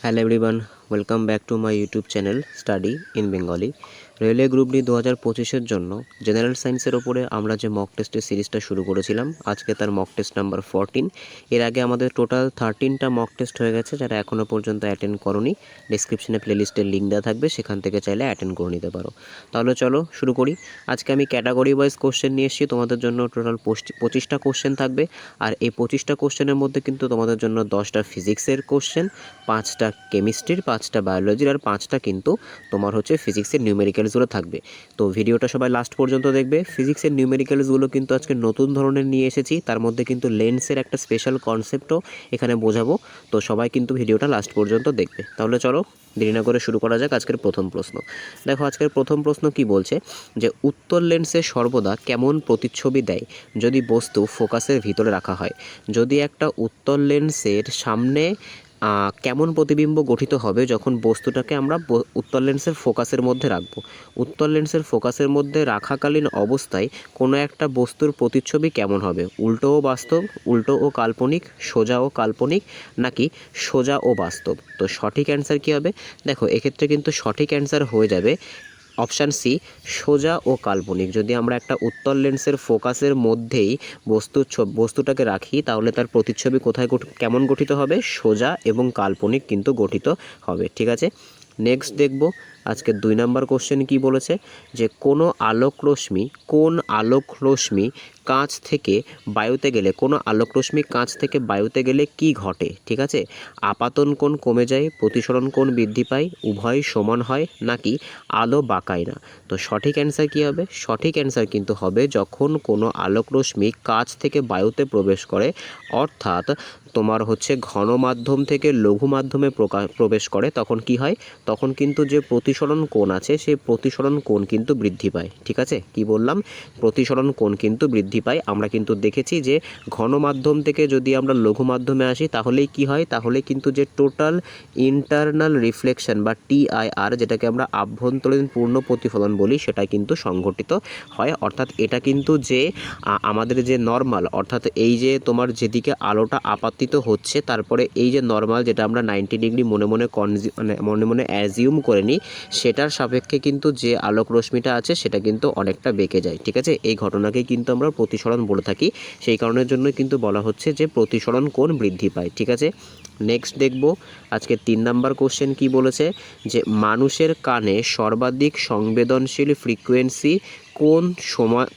Hello everyone, welcome back to my YouTube channel study in Bengali. Railway group D 2025-এর জন্য general সায়েন্সের ওপরে আমরা যে মক টেস্টের সিরিজটা শুরু করেছিলাম, আজকে তার মক টেস্ট নাম্বার 14। এর আগে আমাদের টোটাল 13টা মক টেস্ট হয়ে গেছে। যারা এখনও পর্যন্ত অ্যাটেন্ড করোনি, ডিসক্রিপশনে প্লেলিস্টের লিঙ্ক দেওয়া থাকবে, সেখান থেকে চাইলে অ্যাটেন্ড করে নিতে পারো। তাহলে চলো শুরু করি। আজকে আমি ক্যাটাগরি ওয়াইজ কোশ্চেন নিয়ে এসেছি। তোমাদের জন্য টোটাল 25টা কোশ্চেন থাকবে। আর এই 25টা কোশ্চেনের মধ্যে কিন্তু তোমাদের জন্য 10টা ফিজিক্সের কোশ্চেন, 5টা কেমিস্ট্রির, 5টা বায়োলজির, আর 5টা কিন্তু তোমার হচ্ছে ফিজিক্সের নিউমেরিক্যালসগুলো থাকবে। তো ভিডিওটা সবাই লাস্ট পর্যন্ত দেখবে। ফিজিক্সের নিউমেরিক্যালসগুলো কিন্তু আজকে নতুন ধরনের নিয়ে এসেছি, তার মধ্যে কিন্তু লেন্সের একটা স্পেশাল কনসেপ্টও এখানে বোঝাবো। তো সবাই কিন্তু ভিডিওটা লাস্ট পর্যন্ত দেখবে। তাহলে চলো দেরি না করে শুরু করা যাক আজকের প্রথম প্রশ্ন। দেখো আজকের প্রথম প্রশ্ন কি বলছে, যে উত্তর লেন্সে সর্বদা কেমন প্রতিচ্ছবি দেয় যদি বস্তু ফোকাসের ভিতরে রাখা হয়? যদি একটা উত্তর লেন্সের সামনে কেমন প্রতিবিম্ব গঠিত হবে যখন বস্তুটাকে আমরা উত্তর লেন্সের ফোকাসের মধ্যে রাখবো? উত্তর লেন্সের ফোকাসের মধ্যে রাখাকালীন অবস্থায় কোনো একটা বস্তুর প্রতিচ্ছবি কেমন হবে? উল্টো ও বাস্তব, উল্টো ও কাল্পনিক, সোজা ও কাল্পনিক, নাকি সোজা ও বাস্তব? তো সঠিক অ্যান্সার কী হবে? দেখো এক্ষেত্রে কিন্তু সঠিক অ্যান্সার হয়ে যাবে অপশান সি, সোজা ও কাল্পনিক। যদি আমরা একটা উত্তর লেন্সের ফোকাসের মধ্যেই বস্তুটাকে রাখি, তাহলে তার প্রতিচ্ছবি কোথায় কেমন গঠিত হবে? সোজা এবং কাল্পনিক কিন্তু গঠিত হবে। ঠিক আছে, নেক্সট দেখব আজকে 2 নম্বর কোশ্চেন কি বলেছে, যে কোনো আলোক রশ্মি কাঁচ থেকে বায়ুতে গেলে, কোনো আলোক রশ্মি কাঁচ থেকে বায়ুতে গেলে কি ঘটে? ঠিক আছে, আপাতন কোণ কমে যায়, প্রতিসরণ কোণ বৃদ্ধি পায়, উভয় সমান হয়, নাকি আলো বাঁকায় না? তো সঠিক অ্যান্সার কী হবে? সঠিক অ্যান্সার কিন্তু হবে যখন কোনো আলোক রশ্মি কাঁচ থেকে বায়ুতে প্রবেশ করে, অর্থাৎ তোমার হচ্ছে ঘন মাধ্যম থেকে লঘু মাধ্যমে প্রবেশ করে, তখন কি হয়? তখন কিন্তু যে প্রতিসরণ কোণ আছে সেই প্রতিসরণ কোণ কিন্তু বৃদ্ধি পায়। ঠিক আছে, কি বললাম? প্রতিসরণ কোণ কিন্তু বৃদ্ধি পায়। আমরা কিন্তু দেখেছি যে ঘন মাধ্যম থেকে যদি আমরা লঘু মাধ্যমে আসি তাহলেই কি হয়? তাহলে কিন্তু যে টোটাল ইন্টারনাল রিফ্লেকশন বা TIR, যেটাকে আমরা আভ্যন্তরীণ পূর্ণ প্রতিফলন বলি, সেটা কিন্তু সংঘটিত হয়। অর্থাৎ এটা কিন্তু যে আমাদের যে নর্মাল, অর্থাৎ এই যে তোমার যেদিকে আলোটা আপাতিত হচ্ছে, তারপরে এই যে নর্মাল যেটা আমরা 90 ডিগ্রি মনে মনে অ্যাজিউম করে নিই, সেটার সাপেক্ষে কিন্তু যে আলোক রশ্মিটা আছে সেটা কিন্তু অনেকটা বেঁকে যায়। ঠিক আছে, এই ঘটনাকে কিন্তু আমরা প্রতিসরণ বলে থাকি। সেই কারণের জন্য কিন্তু বলা হচ্ছে যে প্রতিসরণ কোণ বৃদ্ধি পায়। ঠিক আছে, নেক্সট দেখব আজকে 3 নাম্বার কোশ্চেন কি বলেছে, যে মানুষের কানে সর্বাধিক সংবেদনশীল ফ্রিকোয়েন্সি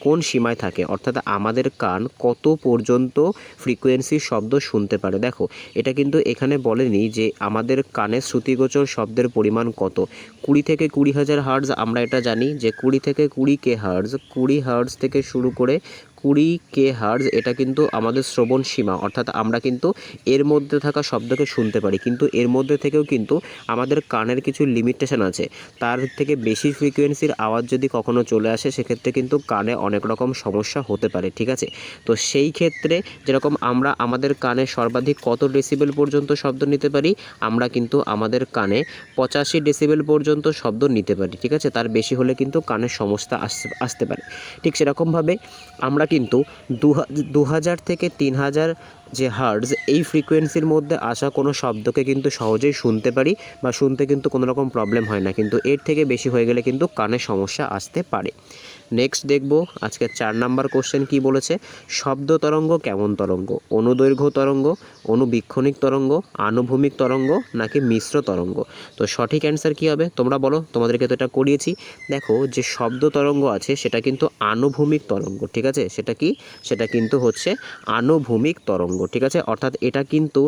কোন সীমায় থাকে? অর্থাৎ আমাদের কান কত পর্যন্ত ফ্রিকোয়েন্সির শব্দ শুনতে পারে। দেখো এটা কিন্তু এখানে বলেনি যে আমাদের কানে শ্রুতিগোচর শব্দের পরিমাণ কত। 20 থেকে 20,000 হার্টজ, আমরা এটা জানি যে 20 থেকে 20K হার্টজ, 20 হার্টজ থেকে শুরু করে 20K হার্টজ, এটা কিন্তু আমাদের শ্রবণ সীমা। অর্থাৎ আমরা কিন্তু এর মধ্যে থাকা শব্দকে শুনতে পারি, কিন্তু এর মধ্যে থেকেও কিন্তু আমাদের কানের কিছু লিমিটেশন আছে। তার থেকে বেশি ফ্রিকোয়েন্সির আওয়াজ যদি কখনো চলে আসে, সেক্ষেত্রে কিন্তু কানে অনেক রকম সমস্যা হতে পারে। ঠিক আছে, তো সেই ক্ষেত্রে যেরকম আমরা আমাদের কানে সর্বাধিক কত ডেসিবেল পর্যন্ত শব্দ নিতে পারি? আমরা কিন্তু আমাদের কানে 85 ডেসিবেল পর্যন্ত শব্দ নিতে পারি। ঠিক আছে, তার বেশি হলে কিন্তু কানের সমস্যা আসতে পারে। ঠিক সেরকমভাবে আমরা কিন্তু 2000 থেকে 3000 যে হার্টজ, এই ফ্রিকোয়েন্সির মধ্যে আসা কোনো শব্দকে কিন্তু সহজেই শুনতে পারি, বা শুনতে কিন্তু কোনো রকম প্রবলেম হয় না। কিন্তু এর থেকে বেশি হয়ে গেলে কিন্তু কানে সমস্যা আসতে পারে। নেক্সট দেখব আজকে 4 নাম্বার কোশ্চেন কি বলেছে, শব্দ তরঙ্গ কেমন তরঙ্গ? অনুদৈর্ঘ্য তরঙ্গ, অনুবীক্ষণিক তরঙ্গ, আনুভূমিক তরঙ্গ, নাকি মিশ্র তরঙ্গ? তো সঠিক অ্যান্সার কী হবে তোমরা বলো, তোমাদেরকে তো এটা করিয়েছি। দেখো যে শব্দ তরঙ্গ আছে সেটা কিন্তু আনুভূমিক তরঙ্গ। ঠিক আছে, সেটা কি? সেটা কিন্তু হচ্ছে আনুভূমিক তরঙ্গ। ঠিক আছে, অর্থাৎ এটা কিন্তু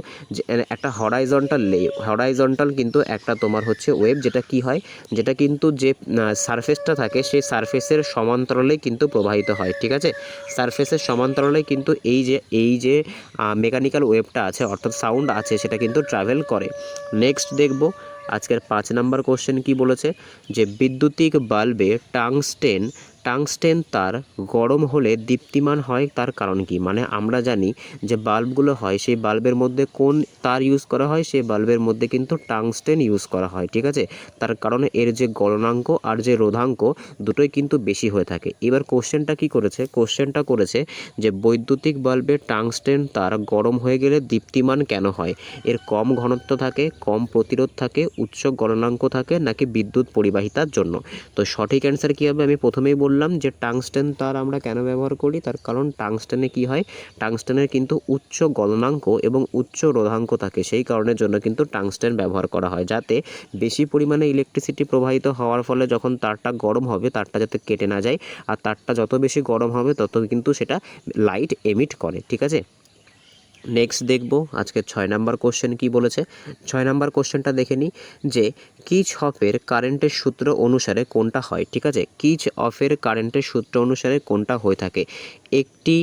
একটা হরাইজন্টাল কিন্তু একটা তোমার হচ্ছে ওয়েভ, যেটা কি হয়, যেটা কিন্তু যে সারফেসটা থাকে সেই সারফেসের সমান্তরালে কিন্তু প্রবাহিত হয়। ঠিক আছে, সারফেসের সমান্তরালে কিন্তু এই যে মেকানিক্যাল ওয়েভটা আছে, অর্থাৎ সাউন্ড আছে, সেটা কিন্তু ট্রাভেল করে। নেক্সট দেখব আজকের 5 নাম্বার কোশ্চেন কি বলেছে, যে বৈদ্যুতিক বাল্বে টাংস্টেন টাংস্টেন তার গরম হলে দীপ্তিমান হয় তার কারণ কি? মানে আমরা জানি যে বাল্বগুলো হয় সেই বাল্বের মধ্যে কোন তার ইউজ করা হয়, সেই বাল্বের মধ্যে কিন্তু টাংস্টেন ইউজ করা হয়, ঠিক আছে। তার কারণে এর যে গলনাঙ্ক আর যে রোধাঙ্ক দুটোই কিন্তু বেশি হয়ে থাকে। এবার কোশ্চেনটা কি করেছে? কোশ্চেনটা করেছে যে বৈদ্যুতিক বাল্বে টাংস্টেন তার গরম হয়ে গেলে দীপ্তিমান কেন হয়? এর কম ঘনত্ব থাকে, কম প্রতিরোধ থাকে, উচ্চ গলনাঙ্ক থাকে, নাকি বিদ্যুৎ পরিবাহিতার জন্য? তো সঠিক অ্যান্সার কী হবে? আমি প্রথমেই বললাম যে টাংস্টেন তার আমরা কেন ব্যবহার করি, তার কারণ টাংস্টেনে কি হয়, টাংস্টেনের কিন্তু উচ্চ গলনাঙ্ক এবং উচ্চ রোধাঙ্ক থাকে, সেই কারণের জন্য কিন্তু টাংস্টেন ব্যবহার করা হয়, যাতে বেশি পরিমাণে ইলেকট্রিসিটি প্রবাহিত হওয়ার ফলে যখন তারটা গরম হবে তারটা যাতে কেটে না যায়, আর তারটা যত বেশি গরম হবে তত কিন্তু সেটা লাইট এমিট করে, ঠিক আছে। নেক্সট দেখব আজকে 6 নাম্বার কোশ্চেন কি বলেছে। 6 নাম্বার কোশ্চেনটা দেখে নিই যে কির্চহফের কারেন্টের সূত্র অনুসারে কোনটা হয়, ঠিক আছে। কির্চহফের কারেন্টের সূত্র অনুসারে কোনটা হয়ে থাকে? একটি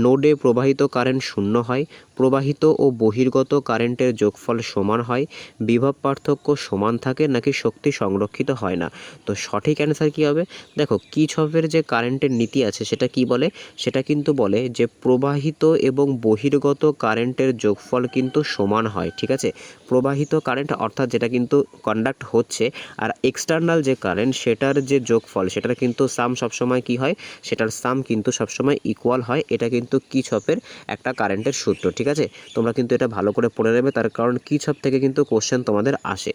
নোডে প্রবাহিত কারেন্ট শূন্য হয়, প্রবাহিত ও বহির্গত কারেন্টের যোগফল সমান হয়, বিভব পার্থক্য সমান থাকে, নাকি শক্তি সংরক্ষিত হয় না? তো সঠিক অ্যান্সার কী হবে? দেখো কির্চহফের যে কারেন্টের নীতি আছে সেটা কি বলে? সেটা কিন্তু বলে যে প্রবাহিত এবং বহির্গত কারেন্টের যোগফল কিন্তু সমান হয়, ঠিক আছে। প্রবাহিত কারেন্ট অর্থাৎ যেটা কিন্তু কন্ডাক্ট হচ্ছে, আর এক্সটার্নাল যে কারেন্ট সেটার যে যোগফল সেটার কিন্তু সাম সবসময় কি হয়, সেটার সাম কিন্তু সবসময় ইকুয়াল হয়। এটা কিন্তু কির্চহফের একটা কারেন্টের সূত্র, ঠিক আছে। তোমরা কিন্তু এটা ভালো করে পড়ে নেবে, তার কারণ কির্চহফ থেকে কিন্তু কোশ্চেন তোমাদের আসে।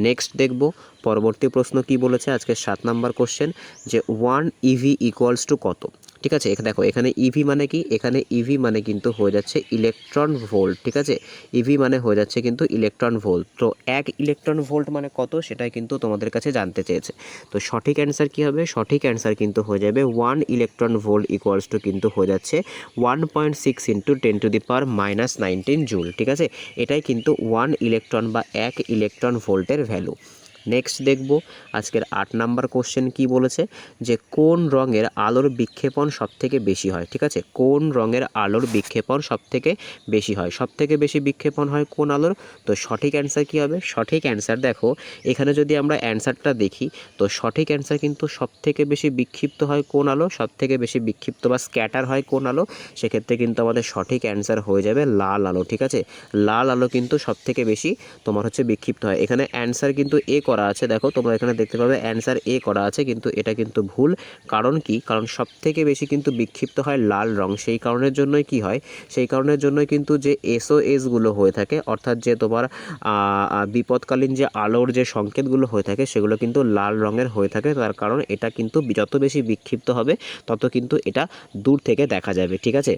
নেক্সট দেখব পরবর্তী প্রশ্ন কি বলেছে আজকে 7 নাম্বার কোশ্চেন, যে 1 ইভি ইকুয়ালস টু কত? ঠিক আছে, দেখো এখানে ইভি মানে কি? এখানে ইভি মানে কিন্তু হয়ে যাচ্ছে ইলেকট্রন ভোল্ট, ঠিক আছে। ইভি মানে হয়ে যাচ্ছে কিন্তু ইলেকট্রন ভোল্ট। তো 1 ইলেকট্রন ভোল্ট মানে কত সেটাই কিন্তু তোমাদের কাছে জানতে চেয়েছে। তো সঠিক অ্যান্সার কি হবে? সঠিক অ্যান্সার কিন্তু হয়ে যাবে 1 ইলেকট্রন ভোল্ট ইকুয়ালস টু কিন্তু হয়ে যাচ্ছে 1.6 ইন্টু 10⁻⁻19 জুল, ঠিক আছে। এটাই কিন্তু 1 ইলেকট্রন বা 1 ইলেকট্রন ভোল্টের ভ্যালু। নেক্সট দেখব আজকের 8 নাম্বার কোশ্চেন কি বলেছে, যে কোন রঙের আলোর বিক্ষেপণ সবথেকে বেশি হয়, ঠিক আছে। কোন রঙের আলোর বিক্ষেপণ সবথেকে বেশি হয়? সবথেকে বেশি বিক্ষেপণ হয় কোন আলোর? তো সঠিক অ্যান্সার কী হবে? সঠিক অ্যান্সার দেখো এখানে যদি আমরা অ্যান্সারটা দেখি, তো সঠিক অ্যান্সার কিন্তু সবথেকে বেশি বিক্ষিপ্ত হয় কোন আলো? সবথেকে বেশি বিক্ষিপ্ত বা স্ক্যাটার হয় কোন আলো? সেক্ষেত্রে কিন্তু আমাদের সঠিক অ্যান্সার হয়ে যাবে লাল আলো, ঠিক আছে। লাল আলো কিন্তু সবথেকে বেশি তোমার হচ্ছে বিক্ষিপ্ত হয়। এখানে অ্যান্সার কিন্তু এ করা আছে, দেখো তোমরা এখানে দেখতে পাবে অ্যান্সার এ করা আছে, কিন্তু এটা কিন্তু ভুল। কারণ কি? কারণ সবথেকে বেশি কিন্তু বিক্ষিপ্ত হয় লাল রং, সেই কারণের জন্যই কি হয়, সেই কারণের জন্যই কিন্তু যে এসওএসগুলো হয়ে থাকে, অর্থাৎ যে তোমার বিপদকালীন যে আলোর যে সংকেতগুলো হয়ে থাকে সেগুলো কিন্তু লাল রঙের হয়ে থাকে। তার কারণ এটা কিন্তু যত বেশি বিক্ষিপ্ত হবে তত কিন্তু এটা দূর থেকে দেখা যাবে, ঠিক আছে।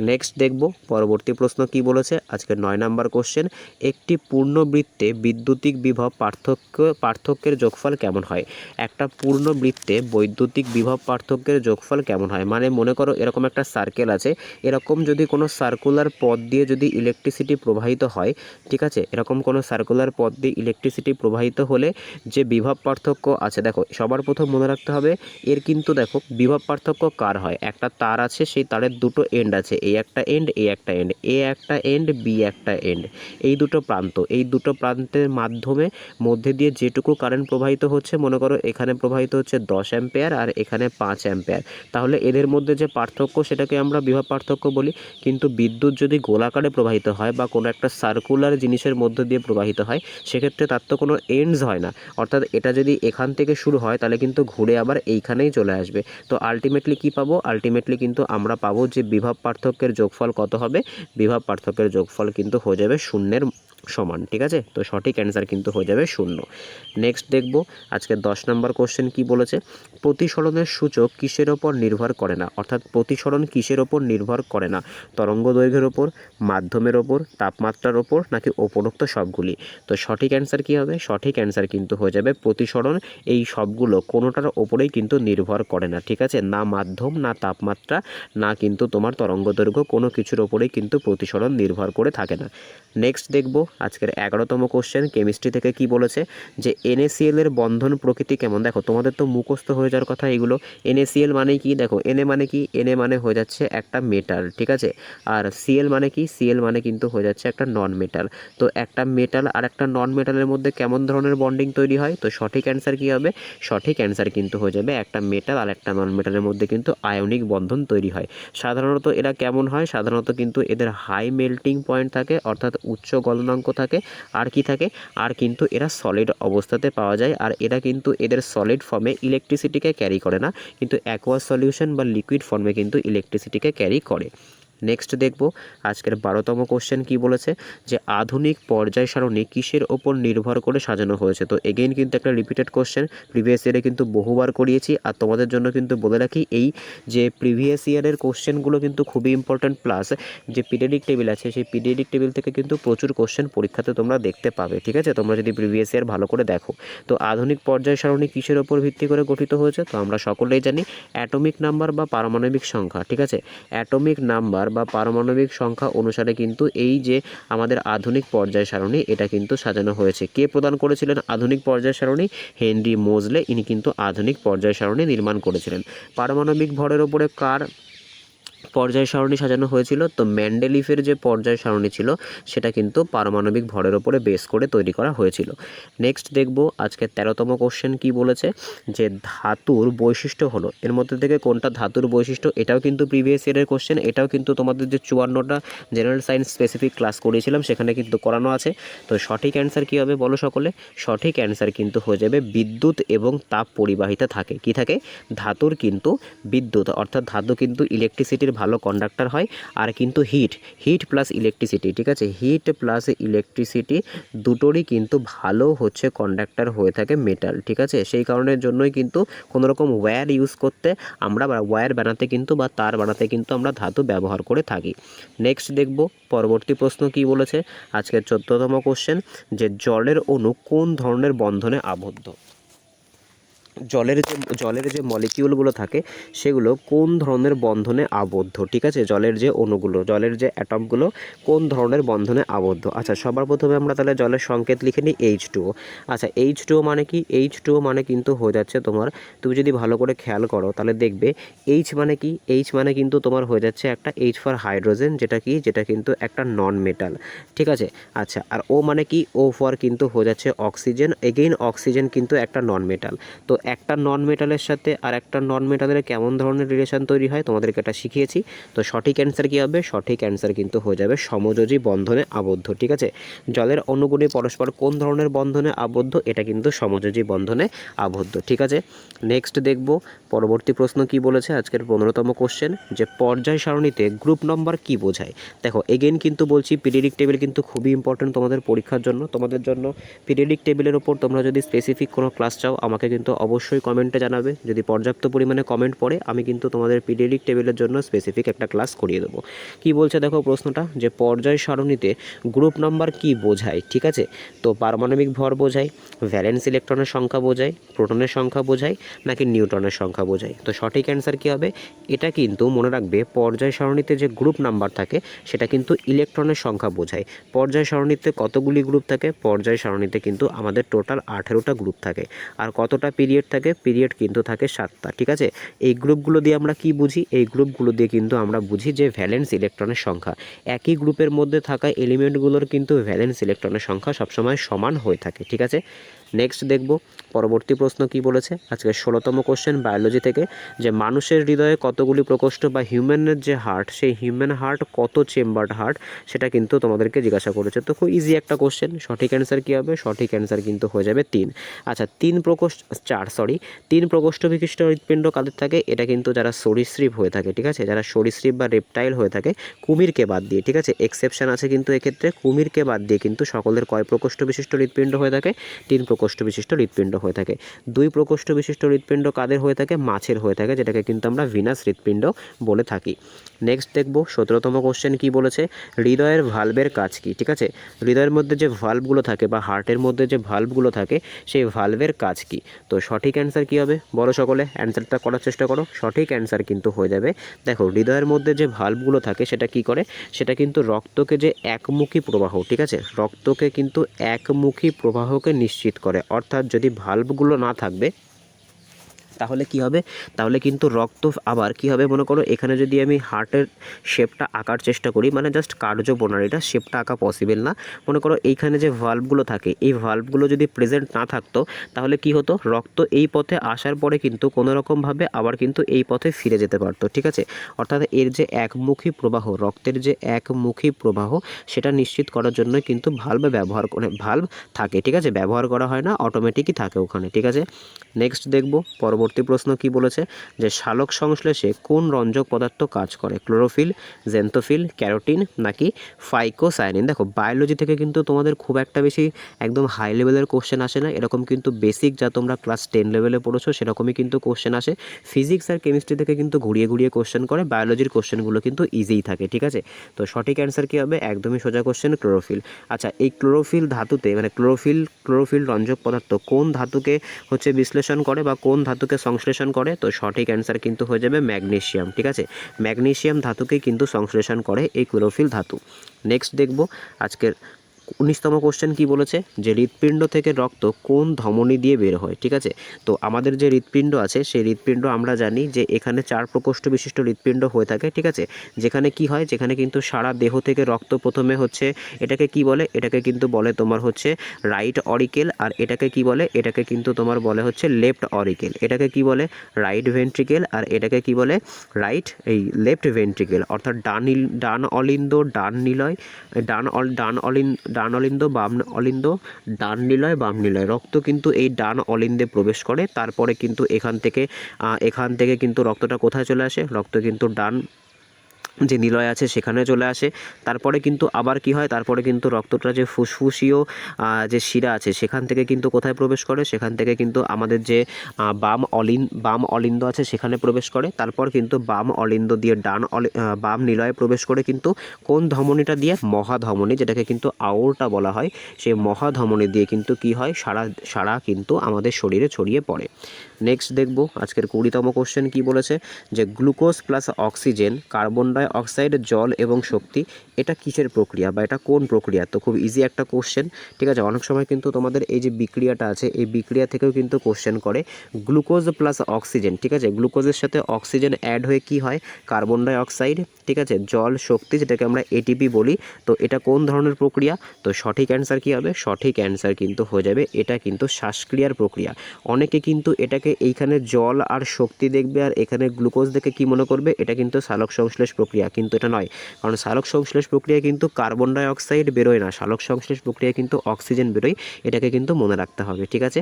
নেক্সট দেখব পরবর্তী প্রশ্ন কি বলেছে আজকে 9 নাম্বার কোশ্চেন, একটি পূর্ণবৃত্তে বিদ্যুতিক বিভব পার্থক্যের যোগফল কেমন হয়? একটা পূর্ণবৃত্তে বৈদ্যুতিক বিভব পার্থক্যের যোগফল কেমন হয়? মানে মনে করো এরকম একটা সার্কেল আছে, এরকম যদি কোনো সার্কুলার পথ দিয়ে যদি ইলেকট্রিসিটি প্রবাহিত হয়, ঠিক আছে, এরকম কোনো সার্কুলার পথ দিয়ে ইলেকট্রিসিটি প্রবাহিত হলে যে বিভব পার্থক্য আছে, দেখো সবার প্রথম মনে রাখতে হবে এর কিন্তু দেখো বিভব পার্থক্য কার হয়? একটা তার আছে, সেই তারের দুটো এন্ড আছে, এই একটা এন্ড, এই একটা এন্ড, এ একটা এন্ড, বি একটা এন্ড, এই দুটো প্রান্ত, এই দুটো প্রান্তের মাধ্যমে মধ্যে দিয়ে যেটুকু কারেন্ট প্রবাহিত হচ্ছে, মনে করো এখানে প্রবাহিত হচ্ছে 10 অ্যাম্পিয়ার আর এখানে 5 অ্যাম্পিয়ার, তাহলে এদের মধ্যে যে পার্থক্য সেটাকে আমরা বিভব পার্থক্য বলি। কিন্তু বিদ্যুৎ যদি গোলাকারে প্রবাহিত হয় বা কোনো একটা সার্কুলার জিনিসের মধ্য দিয়ে প্রবাহিত হয়, সেক্ষেত্রে তার তো কোনো এন্ডস হয় না, অর্থাৎ এটা যদি এখান থেকে শুরু হয় তাহলে কিন্তু ঘুরে আবার এইখানেই চলে আসবে। তো আলটিমেটলি কি পাবো? আলটিমেটলি কিন্তু আমরা পাবো যে বিভব পার্থক্যের যোগফল কত হবে? বিভব পার্থক্যের যোগফল কিন্তু হয়ে যাবে শূন্যের সমান, ঠিক আছে। তো সঠিক অ্যান্সার কিন্তু হয়ে যাবে 0। নেক্সট দেখব আজকে 10 নম্বর কোশ্চেন কি বলেছে, প্রতিসরণের সূচক কিসের ওপর নির্ভর করে না? অর্থাৎ প্রতিসরণ কিসের ওপর নির্ভর করে না? তরঙ্গ দৈর্ঘ্যের ওপর, মাধ্যমের ওপর, তাপমাত্রার ওপর, নাকি উপরোক্ত সবগুলি? তো সঠিক অ্যান্সার কি হবে? সঠিক অ্যান্সার কিন্তু হয়ে যাবে প্রতিসরণ এই সবগুলো কোনোটার ওপরেই কিন্তু নির্ভর করে না, ঠিক আছে। না মাধ্যম, না তাপমাত্রা, না কিন্তু তোমার তরঙ্গ দৈর্ঘ্য, কোনো কিছুর ওপরেই কিন্তু প্রতিসরণ নির্ভর করে থাকে না। নেক্সট দেখব আজকের 11তম কোশ্চেন কেমিস্ট্রি থেকে কি বলেছে যে NaCl এর বন্ধন প্রকৃতি কেমন। দেখো তোমাদের তো মুখস্থ হয়ে যাওয়ার কথা এগুলো। NaCl মানে কি, দেখো Na মানে কি, Na মানে হয়ে যাচ্ছে একটা মেটাল, ঠিক আছে। আর Cl মানে কি, Cl মানে কিন্তু হয়ে যাচ্ছে একটা নন মেটাল। তো একটা মেটাল আর একটা নন মেটালের মধ্যে কেমন ধরনের বন্ডিং তৈরি হয়, তো সঠিক অ্যান্সার কি হবে, সঠিক অ্যান্সার কিন্তু হয়ে যাবে একটা মেটাল আর একটা নন মেটালের মধ্যে কিন্তু আয়নিক বন্ধন তৈরি হয়। সাধারণত এরা কেমন হয়, সাধারণত কিন্তু এদের হাই মেল্টিং পয়েন্ট থাকে, অর্থাৎ উচ্চ গলনাঙ্ক থাকে। আর কি থাকে, আর কিন্তু এরা সলিড অবস্থাতে পাওয়া যায়। আর এরা কিন্তু এদের সলিড ফর্মে ইলেকট্রিসিটিকে ক্যারি করে না, কিন্তু অ্যাকোয়াস সলিউশন বা লিকুইড ফর্মে কিন্তু ইলেকট্রিসিটিকে ক্যারি করে। নেক্সট দেখব আজকের 12তম কোশ্চেন কি বলেছে যে আধুনিক পর্যায় সারণী কিসের ওপর নির্ভর করে সাজানো হয়েছে। তো এগেইন কিন্তু একটা রিপিটেড কোশ্চেন, প্রিভিয়াস ইয়ারে কিন্তু বহুবার করিয়েছি। আর তোমাদের জন্য কিন্তু বলে রাখি এই যে প্রিভিয়াস ইয়ারের কোশ্চেনগুলো কিন্তু খুবই ইম্পর্ট্যান্ট, প্লাস যে পিরিয়ডিক টেবিল আছে সেই পিরিয়ডিক টেবিল থেকে কিন্তু প্রচুর কোশ্চেন পরীক্ষাতে তোমরা দেখতে পাবে, ঠিক আছে, তোমরা যদি প্রিভিয়াস ইয়ার ভালো করে দেখো। তো আধুনিক পর্যায় সারণী কিসের ওপর ভিত্তি করে গঠিত হয়েছে, তো আমরা সকলেই জানি অ্যাটমিক নাম্বার বা পারমাণবিক সংখ্যা, ঠিক আছে। অ্যাটমিক নাম্বার বা পারমাণবিক সংখ্যা অনুসারে কিন্তু এই যে আমাদের আধুনিক পর্যায় সারণী এটা কিন্তু সাজানো হয়েছে। কে প্রদান করেছিলেন আধুনিক পর্যায় সারণী, হেনরি মোজলে, ইনি কিন্তু আধুনিক পর্যায় সারণী নির্মাণ করেছিলেন। পারমাণবিক ভরের ওপরে কার পর্যায় সারণী সাজানো হয়েছিল, তো মেন্ডেলিফের যে পর্যায় সারণী ছিল সেটা কিন্তু পারমাণবিক ভরের ওপরে বেস করে তৈরি করা হয়েছিল। নেক্সট দেখব আজকে 13তম কোশ্চেন কি বলেছে যে ধাতুর বৈশিষ্ট্য হলো, এর মধ্যে থেকে কোনটা ধাতুর বৈশিষ্ট্য, এটাও কিন্তু প্রিভিয়াস ইয়ারের কোশ্চেন, এটাও কিন্তু তোমাদের যে 54টা জেনারেল সায়েন্স স্পেসিফিক ক্লাস করিয়েছিলাম সেখানে কিন্তু করানো আছে। তো সঠিক অ্যান্সার কী হবে বলো সকলে, সঠিক অ্যান্সার কিন্তু হয়ে যাবে বিদ্যুৎ এবং তাপ পরিবাহিতা থাকে। কি থাকে, ধাতুর কিন্তু বিদ্যুৎ, অর্থাৎ ধাতু কিন্তু ইলেকট্রিসিটির ভালো কন্ডাক্টর হয়। আর কিন্তু হিট প্লাস ইলেকট্রিসিটি, ঠিক আছে, হিট প্লাস ইলেকট্রিসিটি দুটোরই কিন্তু ভালো হচ্ছে কন্ডাক্টর হয়ে থাকে মেটাল, ঠিক আছে। সেই কারণের জন্যই কিন্তু কোনো রকম ওয়্যার ইউজ করতে আমরা বা ওয়্যার বানাতে কিন্তু বা তার বানাতে কিন্তু আমরা ধাতু ব্যবহার করে থাকি। নেক্সট দেখব পরবর্তী প্রশ্ন কি বলেছে আজকের 14তম কোশ্চেন যে জলের অণু কোন ধরনের বন্ধনে আবদ্ধ। জলের যে মলিকিউলগুলো থাকে সেগুলো কোন ধরনের বন্ধনে আবদ্ধ, ঠিক আছে, জলের যে অণুগুলো, জলের যে অ্যাটমগুলো কোন ধরনের বন্ধনে আবদ্ধ। আচ্ছা সবার প্রথমে আমরা তাহলে জলের সংকেত লিখে নিই H2O। আচ্ছা H2O মানে কি, H2O মানে কিন্তু হয়ে যাচ্ছে তোমার, তুমি যদি ভালো করে খেয়াল করো তাহলে দেখবে H মানে কি, H মানে কিন্তু তোমার হয়ে যাচ্ছে একটা H ফর হাইড্রোজেন, যেটা কিন্তু একটা নন মেটাল, ঠিক আছে। আচ্ছা আর O মানে কি, O ফর কিন্তু হয়ে যাচ্ছে অক্সিজেন, এগেইন অক্সিজেন কিন্তু একটা নন মেটাল। তো একটা নন মেটালের সাথে আর একটা নন মেটালের কেমন ধরনের রিলেশন তৈরি হয় তোমাদেরকে এটা শিখিয়েছি। তো সঠিক অ্যান্সার কী হবে, সঠিক অ্যান্সার কিন্তু হয়ে যাবে সমযোজী বন্ধনে আবদ্ধ, ঠিক আছে। জলের অণুগুলি পরস্পর কোন ধরনের বন্ধনে আবদ্ধ, এটা কিন্তু সমযোজী বন্ধনে আবদ্ধ, ঠিক আছে। নেক্সট দেখব পরবর্তী প্রশ্ন কি বলেছে আজকের 15তম কোশ্চেন যে পর্যায় সারণীতে গ্রুপ নম্বর কি বোঝায়। দেখো এগেইন কিন্তু বলছি পিরিয়ডিক টেবিল কিন্তু খুবই ইম্পর্টেন্ট তোমাদের পরীক্ষার জন্য, তোমাদের জন্য পিরিয়ডিক টেবিলের ওপর তোমরা যদি স্পেসিফিক কোনো ক্লাস চাও আমাকে কিন্তু অবশ্যই কমেন্টে জানাবে। যদি পর্যাপ্ত পরিমাণে কমেন্ট পড়ে আমি কিন্তু তোমাদের পিরিয়ডিক টেবিলের জন্য স্পেসিফিক একটা ক্লাস করিয়ে দেবো। কি বলছে দেখো প্রশ্নটা যে পর্যায় সারণীতে গ্রুপ নাম্বার কি বোঝায়, ঠিক আছে। তো পারমাণবিক ভর বোঝায়, ভ্যালেন্স ইলেকট্রনের সংখ্যা বোঝায়, প্রোটনের সংখ্যা বোঝায়, নাকি নিউট্রনের সংখ্যা বোঝায়। তো সঠিক অ্যান্সার কী হবে, এটা কিন্তু মনে রাখবে পর্যায় সারণীতে যে গ্রুপ নাম্বার থাকে সেটা কিন্তু ইলেকট্রনের সংখ্যা বোঝায়। পর্যায় সারণীতে কতগুলি গ্রুপ থাকে, পর্যায় সারণীতে কিন্তু আমাদের টোটাল 18টা গ্রুপ থাকে। আর কতটা পিরিয়ড থাকে, পিরিয়ড কিন্তু থাকে 7টা, ঠিক আছে। এই গ্রুপগুলো দিয়ে আমরা কি বুঝি, এই গ্রুপগুলো দিয়ে কিন্তু আমরা বুঝি যে ভ্যালেন্স ইলেকট্রনের সংখ্যা, একই গ্রুপের মধ্যে থাকা এলিমেন্টগুলোর কিন্তু ভ্যালেন্স ইলেকট্রনের সংখ্যা সবসময় সমান হয়ে থাকে, ঠিক আছে। নেক্সট দেখব পরবর্তী প্রশ্ন কি বলেছে আজকে 16তম কোশ্চেন বায়োলজি থেকে যে মানুষের হৃদয়ে কতগুলি প্রকোষ্ঠ বা হিউম্যানের যে হার্ট সেই হিউম্যান হার্ট কত চেম্বার্ড হার্ট সেটা কিন্তু তোমাদেরকে জিজ্ঞাসা করেছে। তো খুব ইজি একটা কোশ্চেন, সঠিক অ্যান্সার কী হবে, সঠিক অ্যান্সার কিন্তু হয়ে যাবে 3। আচ্ছা 3 প্রকোষ্ঠ বিশিষ্ট হৃৎপিণ্ড কাদের থাকে, এটা কিন্তু যারা সরীসৃপ হয়ে থাকে, ঠিক আছে, যারা সরীসৃপ বা রেপটাইল হয়ে থাকে, কুমিরকে বাদ দিয়ে, ঠিক আছে, এক্সেপশন আছে কিন্তু এক্ষেত্রে, কুমিরকে বাদ দিয়ে কিন্তু সকলের কয় প্রকোষ্ঠ বিশিষ্ট হৃৎপিণ্ড হয়ে থাকে, 3 প্রকোষ্ঠ বিশিষ্ট হৃৎপিণ্ড হয়ে থাকে। 2 প্রকোষ্ঠ বিশিষ্ট হৃৎপিণ্ড কাদের হয়ে থাকে, মাছের হয়ে থাকে, যেটাকে কিন্তু আমরা ভিনাস হৃৎপিণ্ড বলে থাকি। নেক্সট দেখব 17তম কোশ্চেন কি বলেছে হৃদয়ের ভালভের কাজ কি, ঠিক আছে। হৃদয়ের মধ্যে যে ভালভগুলো থাকে বা হার্টের মধ্যে যে ভালভগুলো থাকে সেই ভালভের কাজ কি। তো সঠিক সঠিক অ্যান্সার কী হবে বলো সকলে, অ্যান্সারটা করার চেষ্টা করো। সঠিক অ্যান্সার কিন্তু হয়ে যাবে, দেখো হৃদয়ের মধ্যে যে ভাল্বগুলো থাকে সেটা কি করে, সেটা কিন্তু রক্তকে যে একমুখী প্রবাহ, ঠিক আছে, রক্তকে কিন্তু একমুখী প্রবাহকে নিশ্চিত করে। অর্থাৎ যদি ভাল্বগুলো না থাকবে তাহলে কি হবে, তাহলে কিন্তু রক্ত আবার কি হবে, মনে করো এখানে যদি আমি হার্টের শেপটা আঁকার চেষ্টা করি, মানে জাস্ট কার্যপ্রণালীটা শেপটা আঁকা পসিবল না। মনে করো এইখানে যে ভাল্বগুলো থাকে, এই ভাল্বগুলো যদি প্রেজেন্ট না থাকতো তাহলে কি হতো, রক্ত এই পথে আসার পরে কিন্তু কোনোরকমভাবে আবার কিন্তু এই পথে ফিরে যেতে পারতো, ঠিক আছে। অর্থাৎ এর যে একমুখী প্রবাহ, রক্তের যে একমুখী প্রবাহ সেটা নিশ্চিত করার জন্য কিন্তু ভাল্ব ব্যবহার করে, ভাল্ব থাকে, ঠিক আছে, ব্যবহার করা হয় না, অটোমেটিকই থাকে ওখানে, ঠিক আছে। নেক্সট দেখব পরবর্তী প্রশ্ন কি বলেছে, যে সালোক সংশ্লেষে কোন রঞ্জক পদার্থ কাজ করে, ক্লোরোফিল, জেন্থোফিল, ক্যারোটিন নাকি ফাইকোসায়ানিন। দেখো বায়োলজি থেকে কিন্তু তোমাদের খুব একটা বেশি একদম হাই লেভেলের কোশ্চেন আসে না, এরকম কিন্তু বেসিক যা তোমরা ক্লাস 10 লেভেলে পড়েছো সেরকমই কিন্তু কোশ্চেন আসে। ফিজিক্স আর কেমিস্ট্রি থেকে কিন্তু ঘুরিয়ে ঘুরিয়ে কোশ্চেন করে, বায়োলজির কোশ্চেনগুলো কিন্তু ইজিই থাকে, ঠিক আছে। তো সঠিক অ্যান্সার কী হবে, একদমই সোজা কোশ্চেন, ক্লোরোফিল। আচ্ছা এই ক্লোরোফিল ধাতুতে, মানে ক্লোরোফিল রঞ্জক পদার্থ কোন ধাতুকে হচ্ছে বিশ্লেষণ করে বা কোন ধাতুকে সংশ্লেষণ করে, তো সঠিক অ্যান্সার কিন্তু হয়ে যাবে ম্যাগনেসিয়াম, ঠিক আছে, ম্যাগনেসিয়াম ধাতুকেই কিন্তু সংশ্লেষণ করে এই ক্লোরোফিল ধাতু। নেক্সট দেখব আজকের 19তম কোশ্চেন কি বলেছে, যে হৃৎপিণ্ড থেকে রক্ত কোন ধমনী দিয়ে বের হয়, ঠিক আছে। তো আমাদের যে হৃৎপিণ্ড আছে সেই হৃৎপিণ্ড আমরা জানি যে এখানে 4 প্রকোষ্ঠ বিশিষ্ট হৃৎপিণ্ড হয়ে থাকে, ঠিক আছে। যেখানে কি হয়, যেখানে কিন্তু সারা দেহ থেকে রক্ত প্রথমে হচ্ছে, এটাকে কি বলে, এটাকে কিন্তু বলে তোমার হচ্ছে রাইট অরিকেল, আর এটাকে কি বলে, এটাকে কিন্তু তোমার বলে হচ্ছে লেফট অরিকেল, এটাকে কি বলে রাইট ভেন্ট্রিকেল, আর এটাকে কি বলে লেফট ভেন্ট্রিকেল। অর্থাৎ ডান অলিন্দ, ডান নিলয়, ডান অলিন্দ, বাম অলিন্দ, ডান নিলয়, বাম নিলয়, রক্ত কিন্তু এই ডান অলিন্দে প্রবেশ করে, তারপরে কিন্তু এখান থেকে কিন্তু রক্তটা কোথায় চলে আসে, রক্ত কিন্তু ডান যে নিলয় আছে সেখানে চলে আসে। তারপরে কিন্তু আবার কি হয়, তারপরে কিন্তু রক্তটা যে ফুসফুসীয় যে শিরা আছে সেখান থেকে কিন্তু কোথায় প্রবেশ করে, সেখান থেকে কিন্তু আমাদের যে বাম অলিন্দ আছে সেখানে প্রবেশ করে। তারপর কিন্তু বাম অলিন্দ দিয়ে বাম নিলয়ে প্রবেশ করে কিন্তু কোন ধমনীটা দিয়ে, মহাধমনী, যেটাকে কিন্তু আওর্টা বলা হয়, সেই মহাধমনী দিয়ে কিন্তু কি হয়, সারা কিন্তু আমাদের শরীরে ছড়িয়ে পড়ে। নেক্সট দেখব আজকের 20তম কোশ্চেন কি বলেছে, যে glucose plus oxygen, carbon die oxide, জল এবং শক্তি, এটা কিসের প্রক্রিয়া বা এটা কোন প্রক্রিয়া। তো খুব ইজি একটা কোশ্চেন, ঠিক আছে। অনেক সময় কিন্তু তোমাদের এই যে বিক্রিয়াটা আছে এই বিক্রিয়া থেকেও কিন্তু কোশ্চেন করে। গ্লুকোজ প্লাস অক্সিজেন, ঠিক আছে, গ্লুকোজের সাথে অক্সিজেন অ্যাড হয়ে কি হয়, কার্বন ডাই অক্সাইড, ঠিক আছে, জল, শক্তি, যেটাকে আমরা এটিপি বলি। তো এটা কোন ধরনের প্রক্রিয়া, তো সঠিক অ্যান্সার কী হবে, সঠিক অ্যান্সার কিন্তু হয়ে যাবে এটা কিন্তু শ্বাসক্রিয়ার প্রক্রিয়া। অনেকে কিন্তু এটাকে এইখানে জল আর শক্তি দেখবে আর এখানে গ্লুকোজ দেখে কি মনে করবে, এটা কিন্তু সালোক সংশ্লেষ প্রক্রিয়া, কিন্তু এটা নয়। কারণ সালোক সংশ্লেষ প্রক্রিয়ায় কিন্তু কার্বন ডাই অক্সাইড বেরোয় না, সালোক সংশ্লেষ প্রক্রিয়ায় কিন্তু অক্সিজেন বেরোয়, এটাকে কিন্তু মনে রাখতে হবে, ঠিক আছে।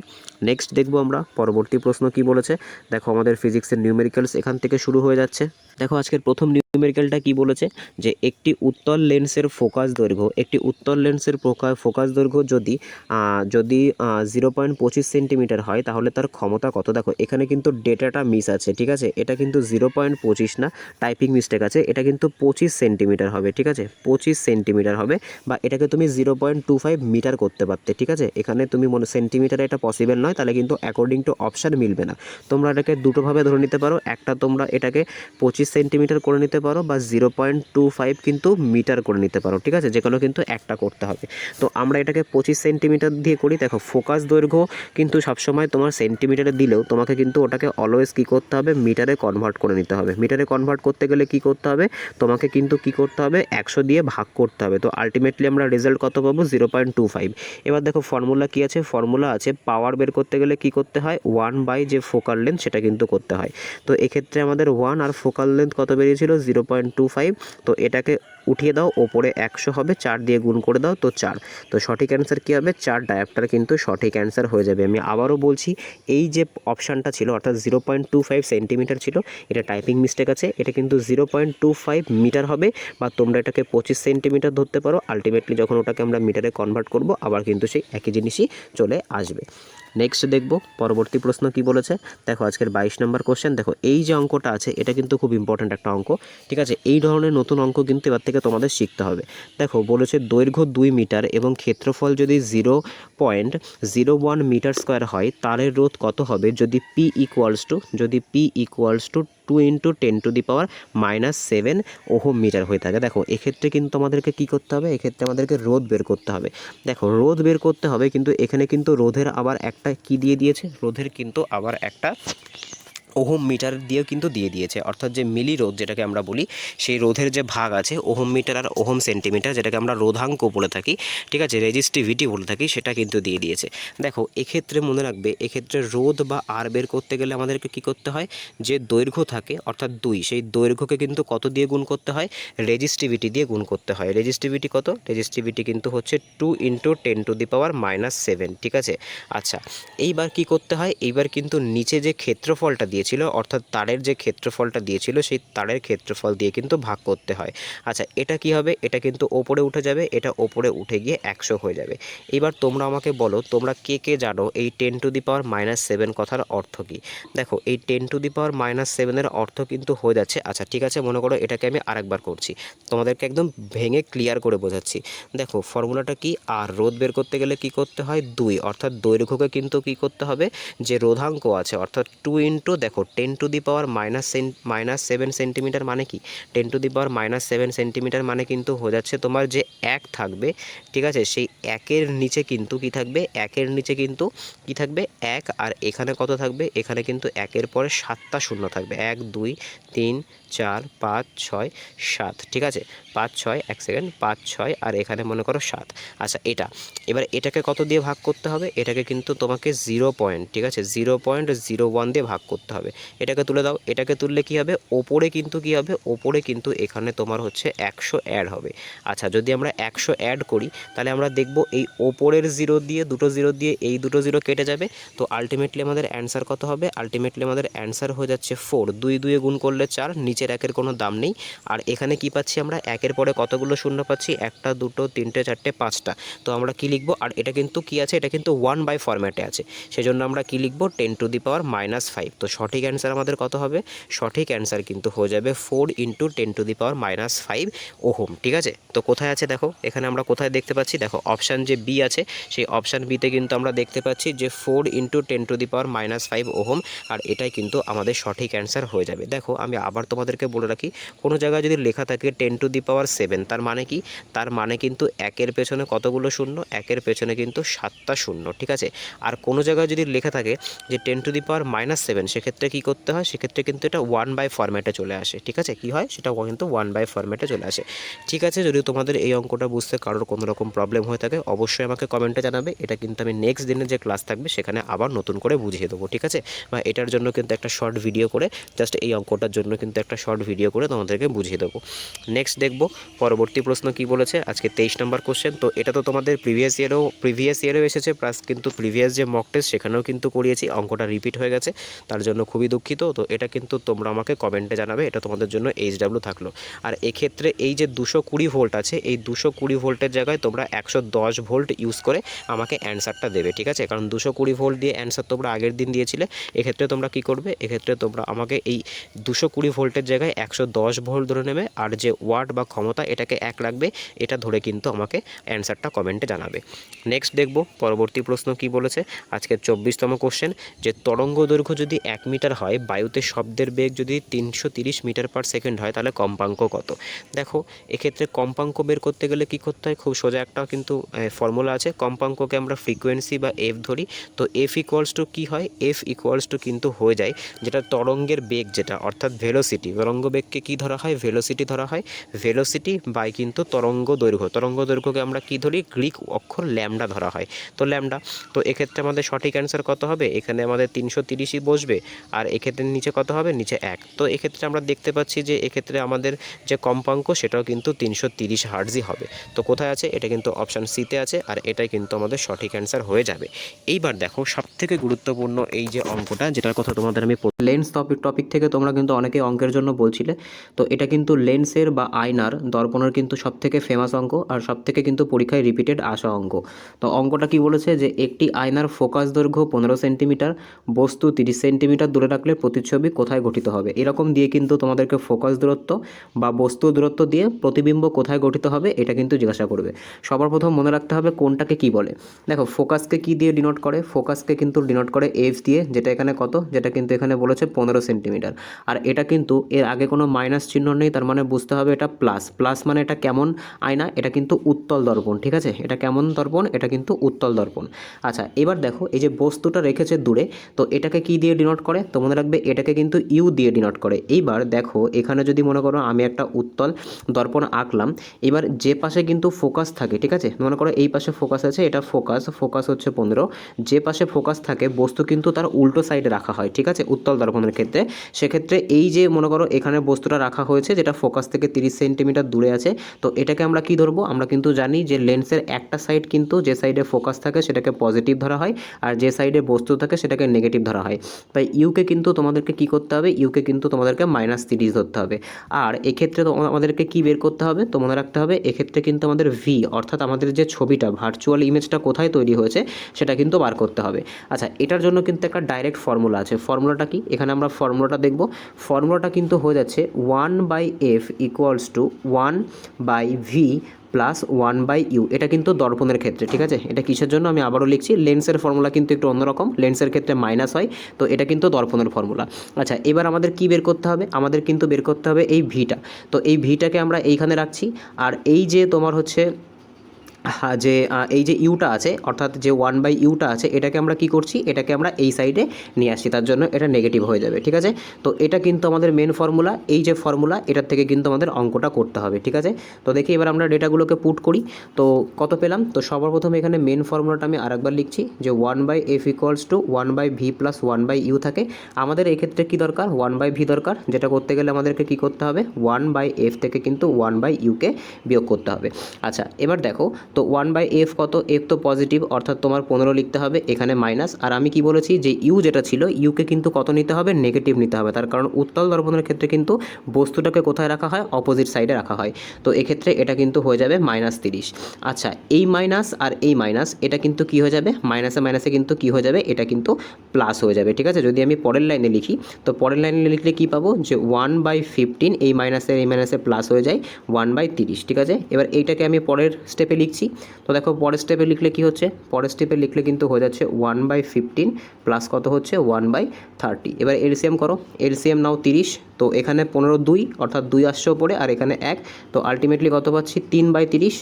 নেক্সট দেখবো আমরা পরবর্তী প্রশ্ন কি বলেছে, দেখো আমাদের ফিজিক্সের নিউমেরিক্যালস এখান থেকে শুরু হয়ে যাচ্ছে। দেখো আজকের প্রথম নিউমেরিক্যালটা কি বলেছে, যে একটি উত্তল লেন্সের ফোকাস দৈর্ঘ্য, একটি উত্তল লেন্সের ফোকাস দৈর্ঘ্য যদি 0.25 সেন্টিমিটার হয় তাহলে তার ক্ষমতা কত। দেখো এখানে কিন্তু ডেটাটা মিস আছে, ঠিক আছে, এটা কিন্তু 0.25 না, টাইপিং মিস্টেক আছে, এটা কিন্তু 25 সেন্টিমিটার হবে, ঠিক আছে, 25 সেন্টিমিটার হবে, বা এটাকে তুমি 0.25 মিটার করতে পারতে, ঠিক আছে। এখানে তুমি সেন্টিমিটারে এটা পসিবল নয়, তাহলে কিন্তু অ্যাকর্ডিং টু অপশান মিলবে না। তোমরা এটাকে দুটোভাবে ধরে নিতে পারো, একটা তোমরা এটাকে 25 সেন্টিমিটার করে নিতে পারো বা 0.25 কিন্তু মিটার করে নিতে পারো, ঠিক আছে, যে কোনো কিন্তু একটা করতে হবে। তো আমরা এটাকে 25 সেন্টিমিটার দিয়ে করি। দেখো ফোকাস দৈর্ঘ্য কিন্তু সবসময় তোমার সেন্টিমিটারে দিলেও তোমাকে কিন্তু ওটাকে অলওয়েজ কী করতে হবে, মিটারে কনভার্ট করে নিতে হবে। মিটারে কনভার্ট করতে গেলে কি করতে হবে, তোমাকে কিন্তু কি করতে হবে, 100 দিয়ে ভাগ করতে হবে। তো আলটিমেটলি আমরা রেজাল্ট কত পাবো, 0.25। এবার দেখো ফর্মুলা কি আছে, ফর্মুলা আছে পাওয়ার বের করতে গেলে কি করতে হয়, 1 বাই যে ফোকাল লেন্থ সেটা কিন্তু করতে হয়। তো এক্ষেত্রে আমাদের 1 আর ফোকাল লেন্থ কত বেরিয়েছিল, 0.25। তো এটাকে উঠিয়ে দাও, ওপরে 100 হবে, 4 দিয়ে গুণ করে দাও, তো 4। তো সঠিক অ্যান্সার কী হবে, 4 ডায়াপ্টার কিন্তু সঠিক অ্যান্সার হয়ে যাবে। আমি আবারও বলছি, এই যে অপশানটা ছিল অর্থাৎ 0.25 সেন্টিমিটার ছিল, এটা টাইপিং মিস্টেক আছে, এটা কিন্তু 0.25 মিটার হবে, বা তোমরা এটাকে 25 সেন্টিমিটার ধরতে পারো। আলটিমেটলি যখন ওটাকে আমরা মিটারে কনভার্ট করব আবার কিন্তু সেই একই জিনিসই চলে আসবে। নেক্সট দেখব পরবর্তী প্রশ্ন কি বলেছে। দেখো আজকের 22 নম্বর কোশ্চেন। দেখো এই যে অঙ্কটা আছে এটা কিন্তু খুব ইম্পর্ট্যান্ট একটা অঙ্ক, ঠিক আছে। এই ধরনের নতুন অঙ্ক কিন্তু এবার থেকে তোমাদের শিখতে হবে। দেখো বলেছে দৈর্ঘ্য 2 মিটার এবং ক্ষেত্রফল যদি 0.01 মিটার স্কোয়ার হয়, তারের রোধ কত হবে যদি P equals to 2 × 10⁻⁻7 ohm metre হয়ে থাকে। দেখো এক্ষেত্রে কিন্তু আমাদেরকে কি করতে হবে, এক্ষেত্রে আমাদেরকে রোধ বের করতে হবে। দেখো রোধ বের করতে হবে, কিন্তু এখানে কিন্তু রোধের আবার একটা কি দিয়ে দিয়েছে, রোধের কিন্তু আবার একটা ওহম মিটার দিয়েও কিন্তু দিয়ে দিয়েছে, অর্থাৎ যে মিলি রোধ যেটাকে আমরা বলি, সেই রোধের যে ভাগ আছে ওহম মিটার আর ওহম সেন্টিমিটার, যেটাকে আমরা রোধাঙ্ক বলে থাকি, ঠিক আছে, রেজিস্টিভিটি বলে থাকি, সেটা কিন্তু দিয়ে দিয়েছে। দেখো এক্ষেত্রে মনে রাখবে, এক্ষেত্রে রোধ বা আর বের করতে গেলে আমাদেরকে কি করতে হয়, যে দৈর্ঘ্য থাকে অর্থাৎ 2, সেই দৈর্ঘ্যকে কিন্তু কত দিয়ে গুণ করতে হয়, রেজিস্টিভিটি দিয়ে গুণ করতে হয়। রেজিস্টিভিটি কত, রেজিস্টিভিটি কিন্তু হচ্ছে 2 × 10⁻⁻7, ঠিক আছে। আচ্ছা এইবার কি করতে হয়, এইবার কিন্তু নিচে যে ক্ষেত্রফলটা দিয়েছিল, অর্থাৎ তারের যে ক্ষেত্রফলটা দিয়েছিল, সেই তারের ক্ষেত্রফল দিয়ে কিন্তু ভাগ করতে হয়। আচ্ছা এটা কি হবে, এটা কিন্তু ওপরে উঠে যাবে, এটা ওপরে উঠে গিয়ে 100 হয়ে যাবে। এবার তোমরা আমাকে বলো, তোমরা কে কে জানো এই 10⁻⁻7 কথার অর্থ কি। দেখো এই 10⁻⁻7 এর অর্থ কিন্তু হয়ে যাচ্ছে, আচ্ছা ঠিক আছে, মনে করো এটাকে আমি আরেকবার করছি, তোমাদেরকে একদম ভেঙে ক্লিয়ার করে বোঝাচ্ছি। দেখো ফর্মুলাটা কি, আর রোধ বের করতে গেলে কি করতে হয়, 2, অর্থাৎ দৈর্ঘ্যকে কিন্তু কি করতে হবে, যে রোধাঙ্ক আছে অর্থাৎ 2 × দেখো 10⁻⁻7 সেন্টিমিটার মানে কি, 10⁻⁻7 সেন্টিমিটার মানে কিন্তু হয়ে যাচ্ছে তোমার যে 1 থাকবে, ঠিক আছে, সেই 1-এর নিচে কিন্তু কি থাকবে, 1-এর নিচে কিন্তু কি থাকবে 1, আর এখানে কত থাকবে, এখানে কিন্তু 1-এর পরে 7টা শূন্য থাকবে, 1 2 3 4 5 6 7, ঠিক আছে, 5 6 1 সেকেন্ড 5 6 আর এখানে মনে করো 7। আচ্ছা এটা এবার এটাকে কত দিয়ে ভাগ করতে হবে, এটাকে কিন্তু তোমাকে 0 পয়েন্ট, ঠিক আছে, 0.01 দিয়ে ভাগ করতে হবে। এটাকে তুলে দাও, এটাকে তুললে কি হবে, ওপরে কিন্তু কি হবে, ওপরে কিন্তু এখানে তোমার হচ্ছে 100 অ্যাড হবে। আচ্ছা যদি আমরা 100 অ্যাড করি, তাহলে আমরা দেখব এই ওপরের 0 দিয়ে দুটো 0 দিয়ে এই দুটো 0 কেটে যাবে। তো আলটিমেটলি আমাদের অ্যান্সার কত হবে, আলটিমেটলি আমাদের অ্যান্সার হয়ে যাচ্ছে 4, 2 2 গুণ করলে 4, নিচের 1-এর কোনো দাম নেই। আর এখানে কি পাচ্ছি আমরা, 1-এর পরে কতগুলো শূন্য পাচ্ছি, 1টা 2টো 3টে 4টে 5টা। তো আমরা কি লিখবো, আর এটা কিন্তু কি আছে, এটা কিন্তু 1/, ফরম্যাটে আছে, সেজন্য আমরা কি লিখবো, 10⁻⁻5। তো সঠিক অ্যান্সার আমাদের কত হবে, সঠিক অ্যান্সার কিন্তু হয়ে যাবে 4 × 10⁻⁻5 ওহম, ঠিক আছে। তো কোথায় আছে দেখো, এখানে আমরা কোথায় দেখতে পাচ্ছি, দেখো অপশান যে বি আছে, সেই অপশান বিতে কিন্তু আমরা দেখতে পাচ্ছি যে 4 × 10⁻⁻5 ওহম, আর এটাই কিন্তু আমাদের সঠিক অ্যান্সার হয়ে যাবে। দেখো আমি আবার তোমাদেরকে বলে রাখি, কোনো জায়গায় যদি লেখা থাকে 10⁻7, তার মানে কি, তার মানে কিন্তু 1-এর পেছনে কতগুলো শূন্য, 1-এর পেছনে কিন্তু 7টা শূন্য, ঠিক আছে। আর কোনো জায়গায় যদি লেখা থাকে যে 10⁻⁻7, সেক্ষেত্রে কী করতে হয়, সেক্ষেত্রে কিন্তু এটা 1/, ফরম্যাটে চলে আসে, ঠিক আছে, কি হয় সেটা কিন্তু 1/, ফরম্যাটে চলে আসে, ঠিক আছে। যদি তোমাদের এই অঙ্কটা বুঝতে কারোর কোনো রকম প্রবলেম হয়ে থাকে, অবশ্যই আমাকে কমেন্টে জানাবে, এটা কিন্তু আমি নেক্সট দিনে যে ক্লাস থাকবে সেখানে আবার নতুন করে বুঝিয়ে দেবো, ঠিক আছে। বা এটার জন্য কিন্তু একটা শর্ট ভিডিও করে, জাস্ট এই অঙ্কটার জন্য কিন্তু একটা শর্ট ভিডিও করে তোমাদেরকে বুঝিয়ে দেবো। নেক্সট দেখব পরবর্তী প্রশ্ন কি বলেছে, আজকে 23 নম্বর কোশ্চেন। তো এটা তো তোমাদের প্রিভিয়াস ইয়ারেও এসেছে, প্লাস কিন্তু প্রিভিয়াস যে মক টেস্ট সেখানেও কিন্তু করিয়েছি, অঙ্কটা রিপিট হয়ে গেছে, তার জন্য খুবই দুঃখিত। তো এটা কিন্তু তোমরা আমাকে কমেন্টে জানাবে, এটা তোমাদের জন্য HW থাকলো। আর এক্ষেত্রে এই যে 220 ভোল্ট আছে, এই 220 ভোল্টের জায়গায় তোমরা 110 ভোল্ট ইউজ করে আমাকে অ্যান্সারটা দেবে, ঠিক আছে, কারণ 220 ভোল্ট দিয়ে অ্যান্সার তোমরা আগের দিন দিয়েছিলে। এক্ষেত্রে তোমরা কি করবে, এক্ষেত্রে তোমরা আমাকে এই 220 ভোল্টের জায়গায় 110 ভোল্ট ধরে নেবে, আর যে ওয়াট বা ক্ষমতা এটাকে 1 রাখবে, এটা ধরে কিন্তু আমাকে অ্যান্সারটা কমেন্টে জানাবে। নেক্সট দেখব পরবর্তী প্রশ্ন কি বলেছে, আজকের 24তম কোশ্চেন, যে তরঙ্গ দৈর্ঘ্য যদি 1 মিটার হয়, বায়ুতে শব্দের বেগ যদি 330 মিটার পার সেকেন্ড হয়, তাহলে কম্পাঙ্ক কত। দেখো এক্ষেত্রে কম্পাঙ্ক বের করতে গেলে কি করতে হয়, খুব সোজা একটা কিন্তু ফর্মুলা আছে, কম্পাঙ্ককে আমরা ফ্রিকোয়েন্সি বা এফ ধরি। তো এফ ইকুয়ালস টু কী হয়, এফ ইকুয়ালস টু কিন্তু হয়ে যায় যেটা তরঙ্গের বেগ, যেটা অর্থাৎ ভেলোসিটি, তরঙ্গ বেগকে কী ধরা হয়, ভেলোসিটি ধরা হয়, ভেলোসিটি বাই কিন্তু তরঙ্গ দৈর্ঘ্য, তরঙ্গ দৈর্ঘ্যকে আমরা কী ধরি, গ্রিক অক্ষর ল্যামডা ধরা হয়, তো ল্যামডা। তো এক্ষেত্রে আমাদের সঠিক অ্যান্সার কত হবে, এখানে আমাদের 330ই বসবে, আর এক্ষেত্রে নিচে কত হবে, নিচে 1। তো এক্ষেত্রে আমরা দেখতে পাচ্ছি যে এক্ষেত্রে আমাদের যে কম্পাঙ্ক সেটাও কিন্তু 330 হার্টজই হবে। তো কোথায় আছে, এটা কিন্তু অপশান সিতে আছে, আর এটাই কিন্তু আমাদের সঠিক অ্যান্সার হয়ে যাবে। এইবার দেখো সবথেকে গুরুত্বপূর্ণ এই যে অঙ্কটা, যেটার কথা তোমাদের আমি লেন্স টপিক থেকে তোমরা কিন্তু অনেকে অঙ্কের জন্য বলছিলে। তো এটা কিন্তু লেন্সের বা আয়নার দর্পণের কিন্তু সবথেকে ফেমাস অঙ্ক, আর সবথেকে কিন্তু পরীক্ষায় রিপিটেড আসা অঙ্ক। তো অঙ্কটা কি বলেছে যে একটি আয়নার ফোকাস দৈর্ঘ্য 15 সেন্টিমিটার, বস্তু 30 সেন্টিমিটার দূরে রাখলে প্রতিচ্ছবি কোথায় গঠিত হবে। এরকম দিয়ে কিন্তু তোমাদেরকে ফোকাস দূরত্ব বা বস্তু দূরত্ব দিয়ে প্রতিবিম্ব কোথায় গঠিত হবে এটা কিন্তু জিজ্ঞাসা করবে। সবার প্রথম মনে রাখতে হবে কোনটাকে কি বলে। দেখো ফোকাসকে কি দিয়ে ডিনোট করে, ফোকাসকে কিন্তু ডিনোট করে এফ দিয়ে, যেটা এখানে কত, যেটা কিন্তু এখানে বলেছে 15 সেন্টিমিটার। আর এটা কিন্তু এর আগে কোনো মাইনাস চিহ্ন নেই, তার মানে বুঝতে হবে এটা প্লাস। প্লাস মানে এটা কেমন আয়না, এটা কিন্তু উত্তল দর্পণ, ঠিক আছে। এটা কেমন দর্পণ, এটা কিন্তু উত্তল দর্পণ। আচ্ছা এবার দেখো এই যে বস্তুটা রেখেছে দূরে, তো এটাকে কি দিয়ে ডিনোট করে, তো মনে রাখবে এটাকে কিন্তু ইউ দিয়ে ডিনোট করে। এইবার দেখো এখানে যদি মনে করো আমি একটা উত্তল দর্পণ আঁকলাম, এবার যে পাশে কিন্তু ফোকাস থাকে, ঠিক আছে, মনে করো এই পাশে ফোকাস আছে, এটা ফোকাস হচ্ছে 15, যে পাশে ফোকাস থাকে বস্তু কিন্তু তার উল্টো সাইডে রাখা হয়, ঠিক আছে, উত্তল দর্পণের ক্ষেত্রে। সেক্ষেত্রে এই যে মনে করো এখানে বস্তুটা রাখা হয়েছে যেটা ফোকাস থেকে 30 সেন্টিমিটার দূরে আছে, তো এটাকে আমরা কি ধরবো, আমরা কিন্তু জানি যে লেন্সের একটা সাইড কিন্তু যে সাইডে ফোকাস থাকে সেটাকে পজিটিভ ধরা হয়, আর যে সাইডে বস্তু থাকে সেটাকে নেগেটিভ ধরা হয়। তাই ইউকে কিন্তু তোমাদেরকে কি করতে হবে, ইউকে কিন্তু তোমাদেরকে -30 ধরতে হবে। আর এক্ষেত্রে আমাদেরকে কি বের করতে হবে, তো মনে রাখতে হবে এক্ষেত্রে কিন্তু আমাদের ভি, অর্থাৎ আমাদের যে ছবিটা ভার্চুয়াল ইমেজটা কোথায় তৈরি হয়েছে সেটা কিন্তু বার করতে হবে। আচ্ছা এটার জন্য কিন্তু একটা ডাইরেক্ট ফর্মুলা আছে। ফর্মুলাটা কি, এখানে আমরা ফর্মুলাটা দেখব। ফর্মুলাটা কিন্তু হয়ে যাচ্ছে 1/f = 1/v প্লাস 1/u। এটা কিন্তু দর্পণের ক্ষেত্রে, ঠিক আছে। এটা কিসের জন্য আমি আবারও লিখছি, লেন্সের ফর্মুলা কিন্তু একটু অন্যরকম, লেন্সের ক্ষেত্রে মাইনাস হয়, তো এটা কিন্তু দর্পণের ফর্মুলা। আচ্ছা এবার আমাদের কি বের করতে হবে, আমাদের কিন্তু বের করতে হবে এই ভিটা। তো এই ভিটাকে আমরা এইখানে রাখছি, আর এই যে তোমার হচ্ছে যে এই যে ইউটা আছে, অর্থাৎ যে 1/ইউটা আছে, এটাকে আমরা কি করছি, এটাকে আমরা এই সাইডে নিয়ে আসছি, তার জন্য এটা নেগেটিভ হয়ে যাবে, ঠিক আছে। তো এটা কিন্তু আমাদের মেন ফর্মুলা, এই যে ফর্মুলা এটার থেকে কিন্তু আমাদের অঙ্কটা করতে হবে, ঠিক আছে। তো দেখি এবার আমরা ডেটাগুলোকে পুট করি, তো কত পেলাম। তো সবার প্রথমে এখানে মেন ফর্মুলাটা আমি আরেকবার লিখছি যে 1/f = 1/v প্লাস 1/u থাকে। আমাদের এক্ষেত্রে কি দরকার, 1/v দরকার, যেটা করতে গেলে আমাদেরকে কি করতে হবে, 1/f থেকে কিন্তু 1/u-কে বিয়োগ করতে হবে। আচ্ছা এবার দেখো, তো 1/f কত, f তো পজিটিভ, অর্থাৎ তোমার 15 লিখতে হবে, এখানে মাইনাস। আর আমি কি বলেছি যে ইউ যেটা ছিল, ইউকে কিন্তু কত নিতে হবে, নেগেটিভ নিতে হবে, তার কারণ উত্তল দর্পণের ক্ষেত্রে কিন্তু বস্তুটাকে কোথায় রাখা হয়, অপোজিট সাইডে রাখা হয়। তো এক্ষেত্রে এটা কিন্তু হয়ে যাবে -30। আচ্ছা এই মাইনাস আর এই মাইনাস এটা কিন্তু কি হয়ে যাবে, মাইনাসে মাইনাসে কিন্তু কি হয়ে যাবে, এটা কিন্তু প্লাস হয়ে যাবে, ঠিক আছে। যদি আমি পরের লাইনে লিখি, তো পরের লাইনে লিখলে কি পাবো, যে 1/15, এই মাইনাসে প্লাস হয়ে যায় 1/30, ঠিক আছে। এবার এইটাকে আমি পরের স্টেপে লিখছি। তো দেখো পরের স্টেপে লিখলে কি হচ্ছে, পরের স্টেপে লিখলে কিন্তু হয়ে যাচ্ছে 1/15 প্লাস কত হচ্ছে 1/30। এবার এলসিএম করো, এলসিএম নাও 30, তো এখানে 15 2, অর্থাৎ 2 আসছে ওপরে, আর এখানে 1, তো আলটিমেটলি কত পাচ্ছি 3/30।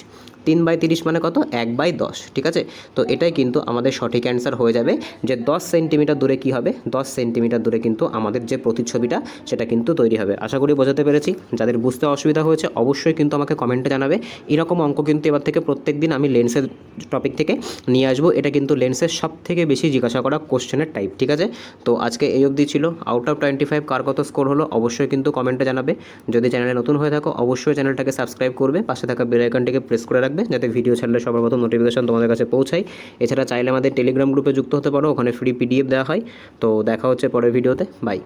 3/30 মানে কত, 1/10, ঠিক আছে। তো এটাই কিন্তু আমাদের সঠিক অ্যান্সার হয়ে যাবে, যে 10 সেন্টিমিটার দূরে কি হবে, 10 সেন্টিমিটার দূরে কিন্তু আমাদের যে প্রতিচ্ছবিটা সেটা কিন্তু তৈরি হবে। আশা করি বোঝাতে পেরেছি। যাদের বুঝতে অসুবিধা হয়েছে অবশ্যই কিন্তু আমাকে কমেন্টে জানাবে। এরকম অঙ্ক কিন্তু এবার থেকে প্রত্যেক দিন আমি লেন্সের টপিক থেকে নিয়ে আসবো। এটা কিন্তু লেন্সের সবথেকে বেশি জিজ্ঞাসা করা কোশ্চেনের টাইপ, ঠিক আছে। তো আজকে এই অবধি ছিল। আউট অফ 25 কার কত স্কোর হলো অবশ্যই কিন্তু কমেন্টে জানাবে। যদি চ্যানেলে নতুন হয়ে থাকো অবশ্যই চ্যানেলটাকে সাবস্ক্রাইব করবে, পাশে থাকা বেল আইকনটিকে প্রেস করে রাখবে, যাতে ভিডিও ছাড়লে সবার প্রথম নোটিফিকেশন তোমাদের কাছে পৌঁছায়। এছাড়া চাইলে আমাদের টেলিগ্রাম গ্রুপে যুক্ত হতে পারো, ওখানে ফ্রি PDF দেওয়া হয়। তো দেখা হচ্ছে পরের ভিডিওতে, বাই।